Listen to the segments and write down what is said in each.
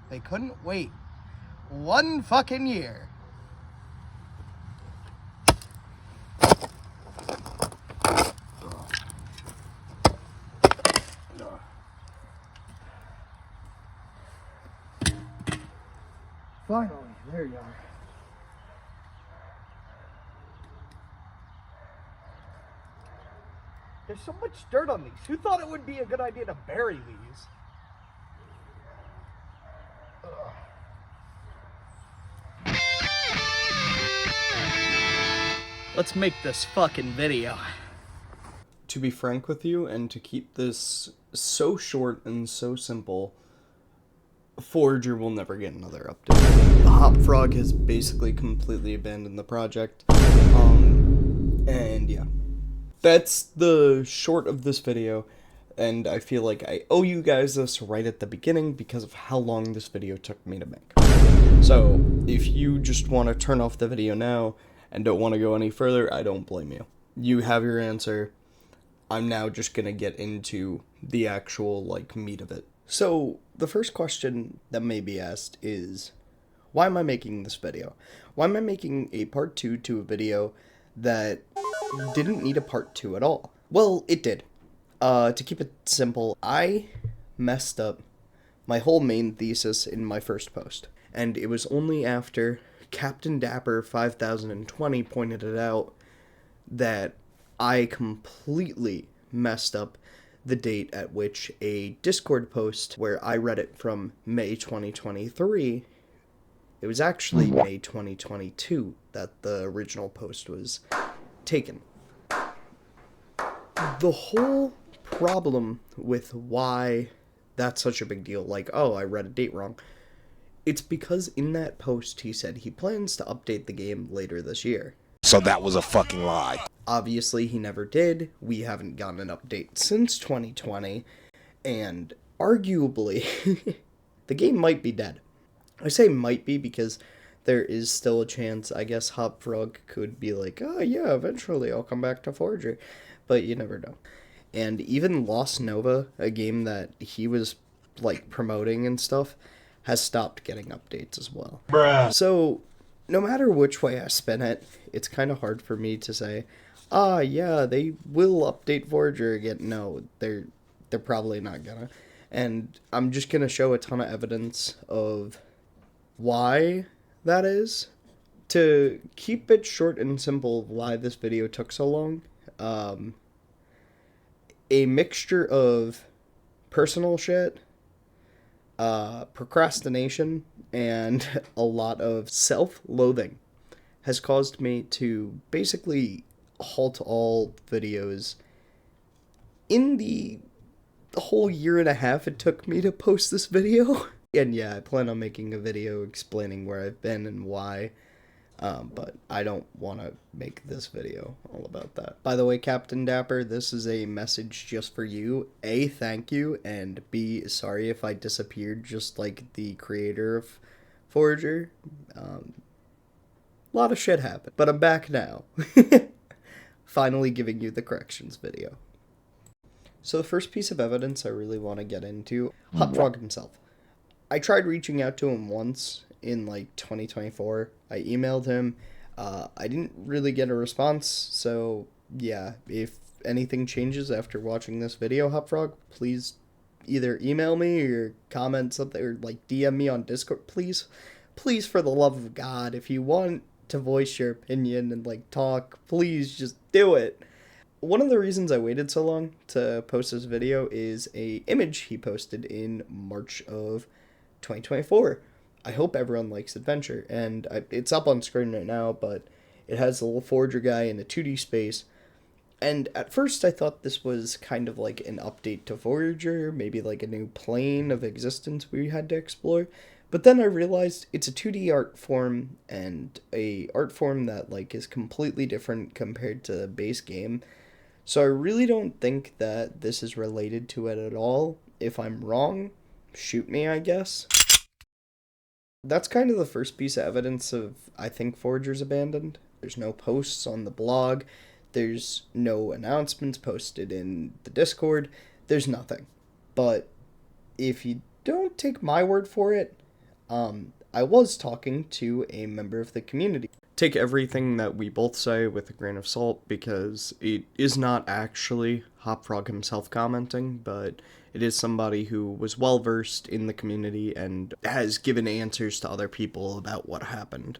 They couldn't wait 1 fucking year. Finally, there you are. There's so much dirt on these. Who thought it would be a good idea to bury these? Ugh. Let's make this fucking video. To be frank with you, and to keep this so short and so simple, Forager will never get another update. The hopfrog has basically completely abandoned the project. And yeah. That's the short of this video, and I feel like I owe you guys this right at the beginning because of how long this video took me to make. So, if you just want to turn off the video now and don't want to go any further, I don't blame you. You have your answer. I'm now just gonna get into the actual, meat of it. So, the first question that may be asked is, why am I making this video? Why am I making a part 2 to a video that didn't need a part 2 at all? Well, it did. To keep it simple, I messed up my whole main thesis in my first post. And it was only after Captain Dapper 5020 pointed it out that I completely messed up the date at which a Discord post where I read it from May 2023, it was actually May 2022 that the original post was taken. The whole problem with why that's such a big deal, oh, I read a date wrong, it's because in that post he said he plans to update the game later this year. So that was a fucking lie. Obviously, he never did. We haven't gotten an update since 2020, and arguably, the game might be dead. I say might be because there is still a chance, I guess, hopfrog could be like, oh yeah, eventually I'll come back to Forager, but you never know. And even Lost Nova, a game that he was, promoting and stuff, has stopped getting updates as well. Bruh. So, no matter which way I spin it, it's kind of hard for me to say, yeah, they will update Forager again. No, they're probably not gonna. And I'm just gonna show a ton of evidence of why that is. To keep it short and simple, why this video took so long, a mixture of personal shit, procrastination, and a lot of self-loathing has caused me to basically halt all videos in the whole year and a half it took me to post this video. And yeah, I plan on making a video explaining where I've been and why, but I don't want to make this video all about that. By the way, Captain Dapper, this is a message just for you. A, thank you, and B, sorry if I disappeared just like the creator of Forager. A lot of shit happened, but I'm back now. Finally giving you the corrections video. So the first piece of evidence I really want to get into, hopfrog himself. I tried reaching out to him once in 2024. I emailed him. I didn't really get a response, so yeah, if anything changes after watching this video, hopfrog, please either email me or comment something or DM me on Discord, please. Please, for the love of God, if you want to voice your opinion and talk, please just do it. One of the reasons I waited so long to post this video is a image he posted in March of 2024. I hope everyone likes adventure, and it's up on screen right now, but it has a little Forager guy in a 2D space, and at first I thought this was kind of like an update to Forager, maybe a new plane of existence we had to explore, but then I realized it's a 2D art form, and a art form that is completely different compared to the base game, so I really don't think that this is related to it at all. If I'm wrong, shoot me, I guess. That's kind of the first piece of evidence of, I think, Forager's abandoned. There's no posts on the blog. There's no announcements posted in the Discord. There's nothing. But if you don't take my word for it, I was talking to a member of the community. Take everything that we both say with a grain of salt because it is not actually Hopfrog himself commenting, but it is somebody who was well versed in the community and has given answers to other people about what happened.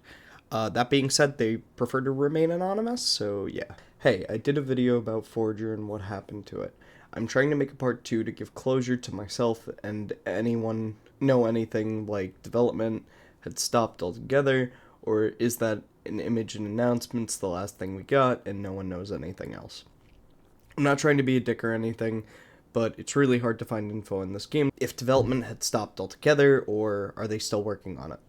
That being said, they prefer to remain anonymous, so yeah. Hey, I did a video about Forager and what happened to it. I'm trying to make a part 2 to give closure to myself and anyone know anything like development had stopped altogether, or is that an image and announcements the last thing we got and no one knows anything else. I'm not trying to be a dick or anything, but it's really hard to find info in this game if development had stopped altogether or are they still working on it.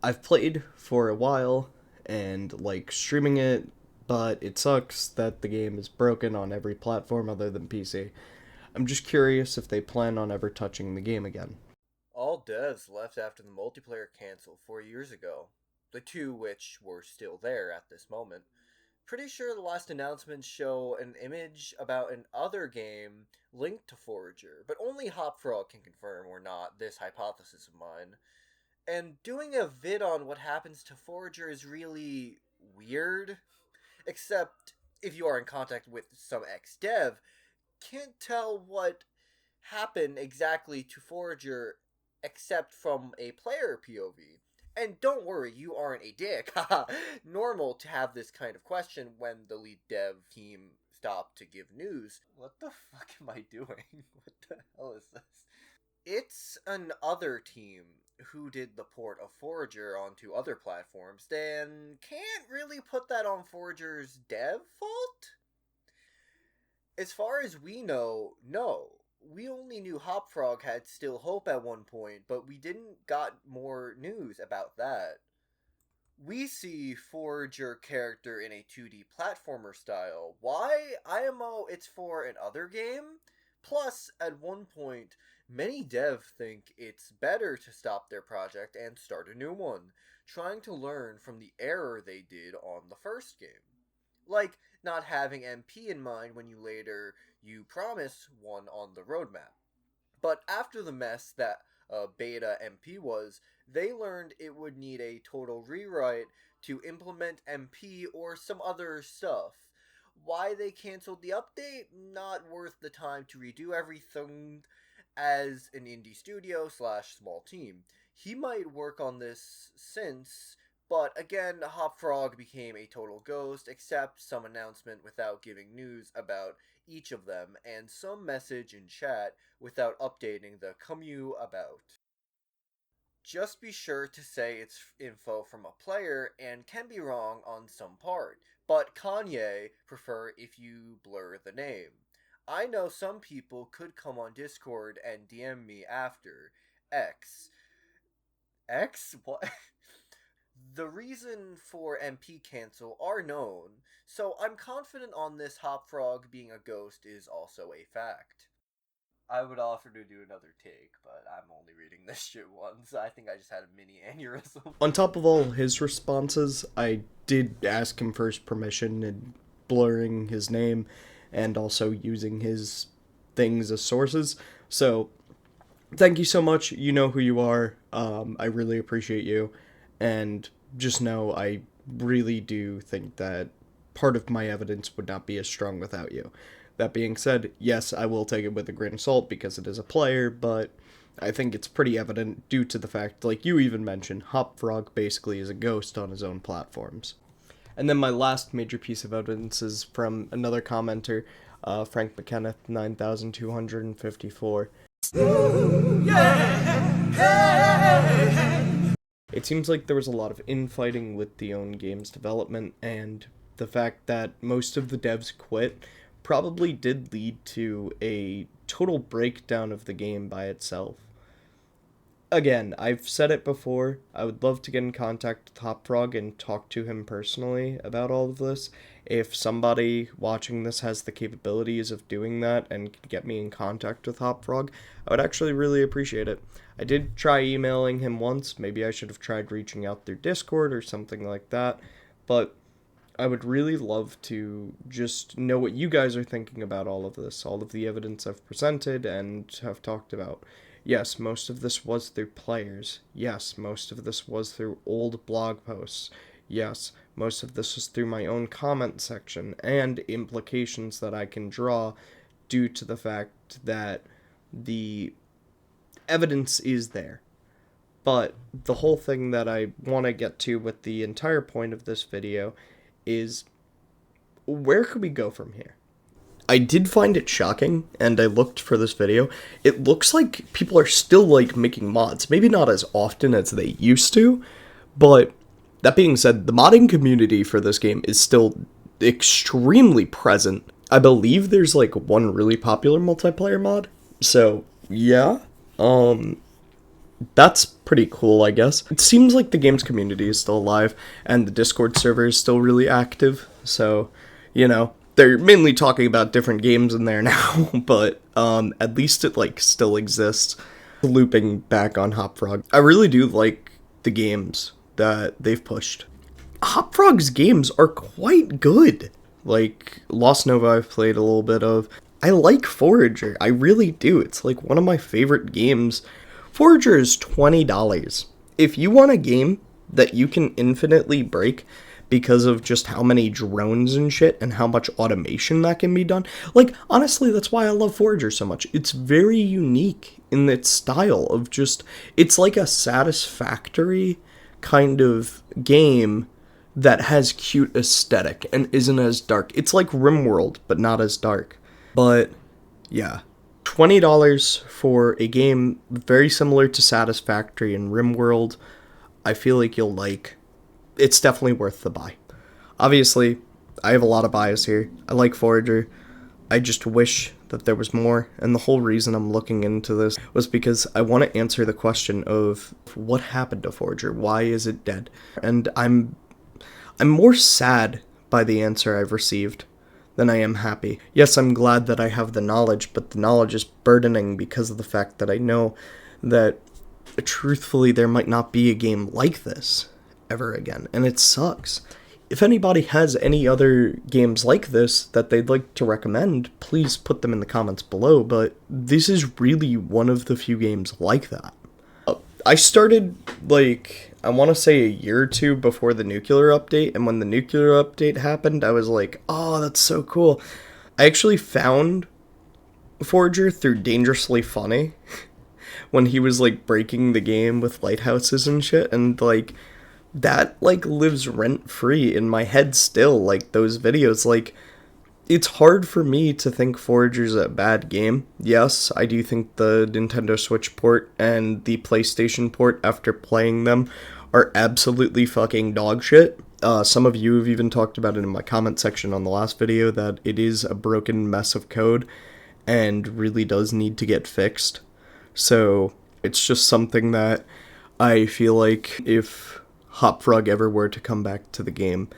I've played for a while and like streaming it, but it sucks that the game is broken on every platform other than PC. I'm just curious if they plan on ever touching the game again. All devs left after the multiplayer canceled 4 years ago, the two which were still there at this moment. Pretty sure the last announcements show an image about an other game linked to Forager, but only Hopfrog can confirm or not this hypothesis of mine. And doing a vid on what happens to Forager is really weird, except if you are in contact with some ex-dev, can't tell what happened exactly to Forager except from a player POV. And don't worry, you aren't a dick. Normal to have this kind of question when the lead dev team stopped to give news. What the fuck am I doing? What the hell is this? It's another team who did the port of Forager onto other platforms, then can't really put that on Forager's dev fault? As far as we know, no. We only knew Hopfrog had still hope at one point, but we didn't got more news about that. We see Forager character in a 2D platformer style. Why IMO it's for another game? Plus, at one point, many dev think it's better to stop their project and start a new one, trying to learn from the error they did on the first game. Like not having MP in mind when you promise one on the roadmap. But after the mess that beta MP was, they learned it would need a total rewrite to implement MP or some other stuff. Why they canceled the update? Not worth the time to redo everything as an indie studio slash small team. He might work on this since, but again, Hopfrog became a total ghost, except some announcement without giving news about each of them, and some message in chat without updating the commu about. Just be sure to say it's info from a player and can be wrong on some part, but Kanye prefer if you blur the name. I know some people could come on Discord and DM me after. X. X? What? The reason for MP cancel are known, so I'm confident on this Hopfrog being a ghost is also a fact. I would offer to do another take, but I'm only reading this shit once. I think I just had a mini aneurysm. On top of all his responses, I did ask him for his permission in blurring his name and also using his things as sources. So, thank you so much. You know who you are. I really appreciate you. And just know I really do think that part of my evidence would not be as strong without you. That being said, yes, I will take it with a grain of salt because it is a player, but I think it's pretty evident due to the fact, like you even mentioned, Hopfrog basically is a ghost on his own platforms. And then my last major piece of evidence is from another commenter, Frank McKenneth, 9254. It seems like there was a lot of infighting with the own game's development, and the fact that most of the devs quit probably did lead to a total breakdown of the game by itself. Again, I've said it before, I would love to get in contact with Hopfrog and talk to him personally about all of this. If somebody watching this has the capabilities of doing that and can get me in contact with Hopfrog, I would actually really appreciate it. I did try emailing him once, maybe I should have tried reaching out through Discord or something like that, but I would really love to just know what you guys are thinking about all of this, all of the evidence I've presented and have talked about. Yes, most of this was through players. Yes, most of this was through old blog posts. Yes, most of this was through my own comment section and implications that I can draw due to the fact that the evidence is there. But the whole thing that I want to get to with the entire point of this video is, where could we go from here? I did find it shocking, and I looked for this video. It looks like people are still, like, making mods. Maybe not as often as they used to, but that being said, the modding community for this game is still extremely present. I believe there's, like, one really popular multiplayer mod. So, yeah. That's pretty cool, I guess. It seems like the game's community is still alive, and the Discord server is still really active, so, you know, they're mainly talking about different games in there now, but, at least it, like, still exists. Looping back on Hopfrog, I really do like the games that they've pushed. Hopfrog's games are quite good. Like, Lost Nova I've played a little bit of. I like Forager, I really do. It's, like, one of my favorite games. Forager is $20. If you want a game that you can infinitely break because of just how many drones and shit and how much automation that can be done, like, honestly, that's why I love Forager so much. It's very unique in its style of just, it's like a Satisfactory kind of game that has cute aesthetic and isn't as dark. It's like RimWorld, but not as dark. But, yeah. $20 for a game very similar to Satisfactory and RimWorld, I feel like you'll like. It's definitely worth the buy. Obviously, I have a lot of bias here. I like Forager. I just wish that there was more, and the whole reason I'm looking into this was because I want to answer the question of what happened to Forager? Why is it dead? And I'm more sad by the answer I've received than I am happy. Yes, I'm glad that I have the knowledge, but the knowledge is burdening because of the fact that I know that, truthfully, there might not be a game like this ever again, and it sucks. If anybody has any other games like this that they'd like to recommend, please put them in the comments below, but this is really one of the few games like that. I started, like, I want to say a year or two before the nuclear update, and when the nuclear update happened, I was like, oh, that's so cool. I actually found Forager through Dangerously Funny, when he was, like, breaking the game with lighthouses and shit, and, like, that, like, lives rent-free in my head still, like, those videos, like, it's hard for me to think Forager's a bad game. Yes, I do think the Nintendo Switch port and the PlayStation port, after playing them, are absolutely fucking dog shit. Some of you have even talked about it in my comment section on the last video, that it is a broken mess of code and really does need to get fixed. So, it's just something that I feel like if Hopfrog ever were to come back to the game,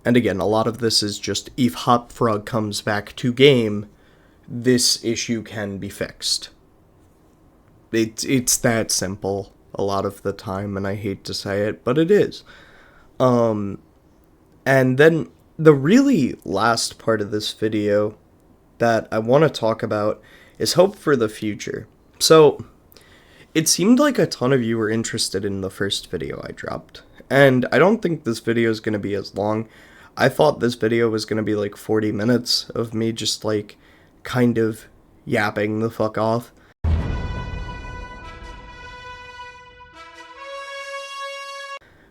and again, a lot of this is just, if Hopfrog comes back to game, this issue can be fixed. It's that simple a lot of the time, and I hate to say it, but it is. And then the really last part of this video that I want to talk about is hope for the future. So, it seemed like a ton of you were interested in the first video I dropped, and I don't think this video is going to be as long. I thought this video was going to be like 40 minutes of me just, like, kind of yapping the fuck off.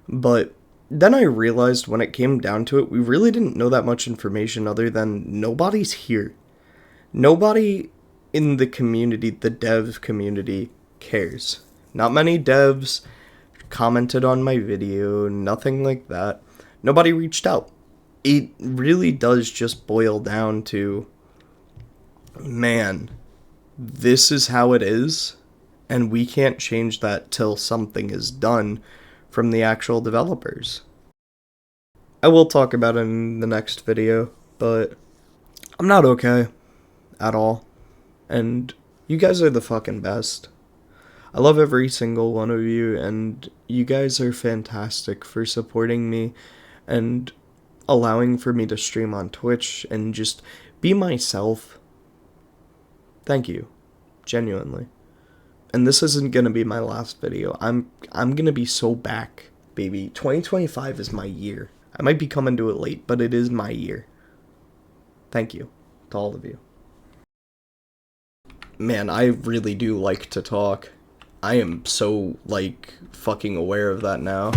But then I realized when it came down to it, we really didn't know that much information other than nobody's here. Nobody in the community, the dev community, cares. Not many devs commented on my video, nothing like that. Nobody reached out. It really does just boil down to, man, this is how it is, and we can't change that till something is done from the actual developers. I will talk about it in the next video, but I'm not okay at all, and you guys are the fucking best. I love every single one of you, and you guys are fantastic for supporting me and allowing for me to stream on Twitch and just be myself. Thank you. Genuinely. and this isn't gonna be my last video. I'm gonna be so back, baby. 2025 is my year. I might be coming to it late, but it is my year. Thank you to all of you. Man, I really do like to talk. I am so, like, fucking aware of that now.